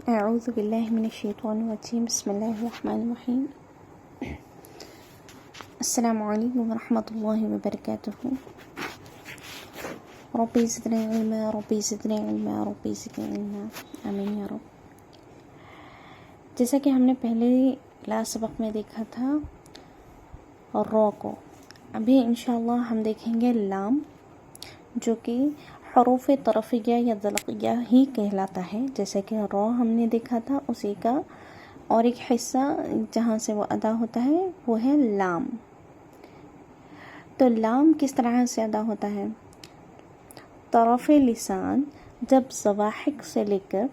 أعوذ بالله من الشيطان الرجيم بسم الله الرحمن الرحيم السلام عليكم ورحمة الله وبركاته ربي زدني علما ربي زدني علما ربي زدني علما آمين या रब। जैसा कि हमने पहले लास्ट सबक में देखा था रॉ को, अभी इंशाअल्लाह हम देखेंगे लाम, जो कि हरूफ तरफ़िया या ज़लक़िया ही कहलाता है। जैसे कि रॉ हमने देखा था, उसी का और एक हिस्सा जहाँ से वो अदा होता है वो है लाम। तो लाम किस तरह से अदा होता है? तरफ़ लिसान जब ज़वाहिक से लेकर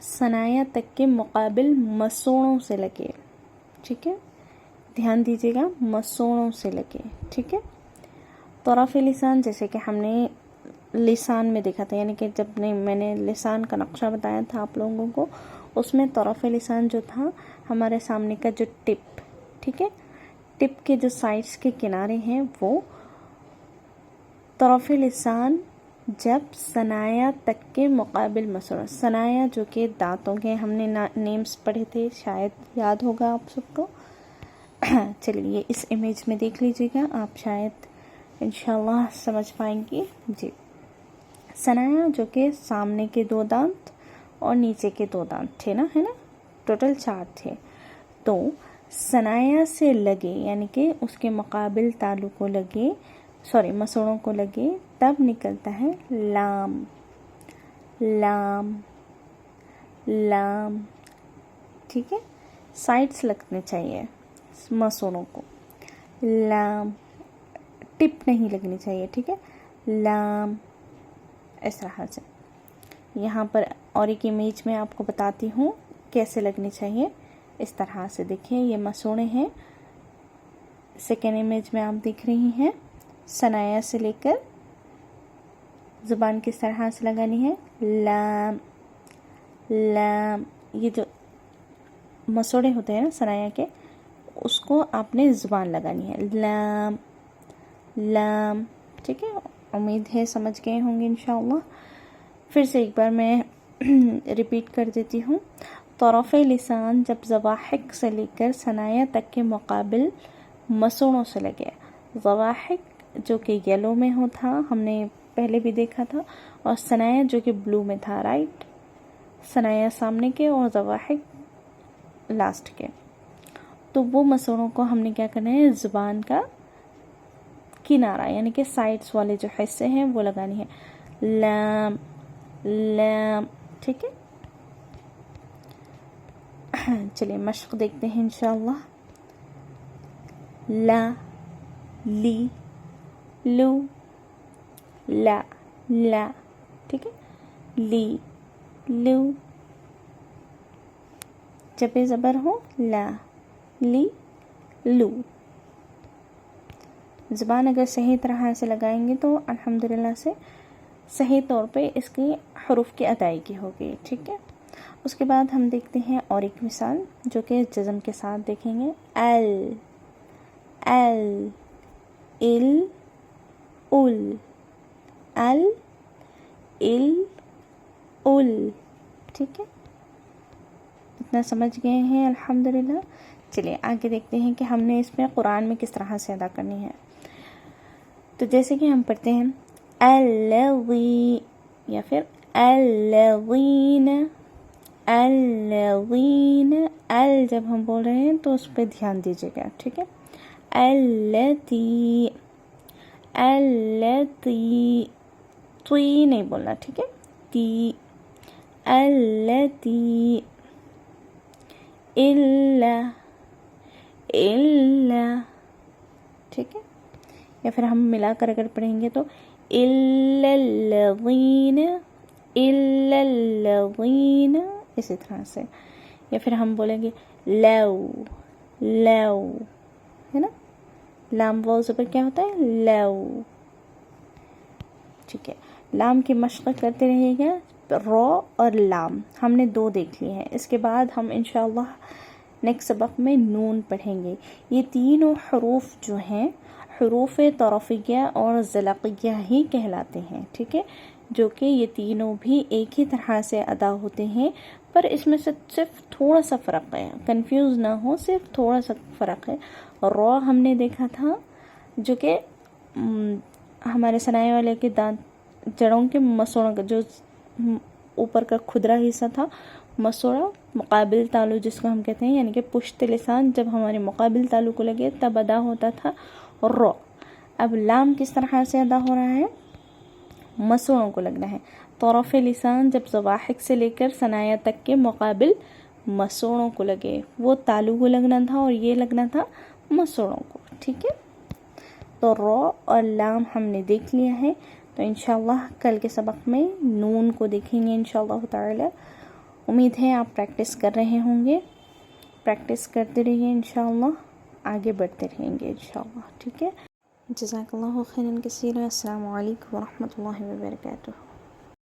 सनाया तक के मुकाबिल मसूड़ों से लगे, ठीक है, ध्यान दीजिएगा, मसूड़ों से लगे, ठीक है। तरफ़ लिसान जैसे कि हमने लिसान में देखा था, यानी कि जब मैंने लिसान का नक्शा बताया था आप लोगों को, उसमें तरफ़ लिसान जो था हमारे सामने का जो टिप, ठीक है, टिप के जो साइड्स के किनारे हैं वो तरफ़ लिसान जब सनाया तक के मुकाबिल मसूड़ा, सनाया जो कि दांतों के हमने नेम्स पढ़े थे, शायद याद होगा आप सबको। चलिए इस इमेज में देख लीजिएगा, आप शायद इंशाल्लाह समझ पाएंगे जी। सनाया जो कि सामने के 2 दांत और नीचे के 2 दांत थे ना, है ना, टोटल 4 थे। तो सनाया से लगे यानी कि उसके मुकाबिल तालु को लगे, सॉरी मसूड़ों को लगे, तब निकलता है लाम। लाम लाम, ठीक है, साइड्स लगने चाहिए मसूड़ों को, लाम, टिप नहीं लगनी चाहिए, ठीक है, लाम, इस तरह से। यहाँ पर और एक इमेज में आपको बताती हूँ कैसे लगनी चाहिए। इस तरह से देखिए, ये मसूड़े हैं। सेकेंड इमेज में आप देख रही हैं, सनाया से लेकर ज़ुबान किस तरह से लगानी है, लाम लाम। ये जो मसूड़े होते हैं ना सनाया के, उसको आपने ज़ुबान लगानी है, लाम लाम, ठीक है। उम्मीद है समझ गए होंगे इंशाअल्लाह। फिर से एक बार मैं रिपीट कर देती हूँ। तरफ़ लिसान जब ज़वाहिक से लेकर सनाया तक के मुकाबिल मसूड़ों से लगे। ज़वाहिक जो कि येलो में हो था, हमने पहले भी देखा था, और सनाया जो कि ब्लू में था, राइट। सनाया सामने के और ज़वाहिक लास्ट के। तो वो मसूड़ों को हमने क्या करना है, ज़ुबान का किनारा यानी कि साइड्स वाले जो हिस्से हैं वो लगानी है, लाम लाम, ठीक है। चलिए मश्क देखते हैं इंशाअल्लाह। ला ली लू ला ला, ठीक है, ली लू, जबे ज़बर हो, ला ली लू। ज़बान अगर सही तरह से लगाएंगे तो अल्हम्दुलिल्लाह से सही तौर पे इसकी हरूफ की अदायगी होगी, ठीक है। उसके बाद हम देखते हैं और एक मिसाल जो कि जज़म के साथ देखेंगे। अल अल इल उल, अल इल उल, ठीक है। इतना समझ गए हैं अल्हम्दुलिल्लाह। चलिए आगे देखते हैं कि हमने इसमें कुरान में किस तरह से अदा करनी है। तो जैसे कि हम पढ़ते हैं अल्लज़ी या फिर अल्लज़ीन, अल्लज़ीन, अल जब हम बोल रहे हैं तो उस पर ध्यान दीजिएगा, ठीक है। अल्लती अल्लती, ती नहीं बोलना, ठीक है, ती, अल्लती, इल्ला इल्ला, ठीक है। या फिर हम मिलाकर अगर पढ़ेंगे तो इल्लल्लज़ीन इल्लल्लज़ीन, इसी तरह से। या फिर हम बोलेंगे लव लव, है ना, लाम वाव ज़बर क्या होता है, लव, ठीक है। लाम की मश्क करते रहिएगा। रॉ और लाम हमने 2 देख लिए हैं। इसके बाद हम इंशाअल्लाह नेक्स्ट सबक में नून पढ़ेंगे। ये तीनों हरूफ जो हैं हरूफ तरफ़िया और ज़लक़िया ही कहलाते हैं, ठीक है। جو کہ یہ تینوں بھی ایک ہی طرح سے ادا ہوتے ہیں، پر اس میں سے صرف تھوڑا سا فرق ہے، کنفیوز نہ ہو، صرف تھوڑا سا فرق ہے۔ را ہم نے دیکھا تھا جو کہ ہمارے ثنائے والے کے دانت جڑوں کے مسوڑوں کا جو اوپر کا کھدرا حصہ تھا، مسوڑا مقابل تالو جس کو ہم کہتے ہیں، یعنی کہ پشت لسان جب ہمارے مقابل تالو کو لگے تب ادا ہوتا تھا را۔ اب لام کس طرح سے ادا ہو رہا ہے؟ مسوڑوں کو لگنا ہے، طرف لسان جب زواحق سے لے کر ثنایا تک کے مقابل مسوڑوں کو لگے، وہ تالو کو لگنا تھا اور یہ لگنا تھا مسوڑوں کو، ٹھیک ہے؟ تو را اور لام ہم نے دیکھ لیا ہے، تو انشاءاللہ کل کے سبق میں نون کو دیکھیں گے انشاءاللہ تعالی۔ امید ہے آپ پریکٹس کر رہے ہوں گے، پریکٹس کرتے رہیے انشاءاللہ، آگے بڑھتے رہیں گے انشاءاللہ، ٹھیک ہے؟ جزاک اللہ خیرا کثیرا۔ السلام علیکم ورحمۃ اللہ وبرکاتہ۔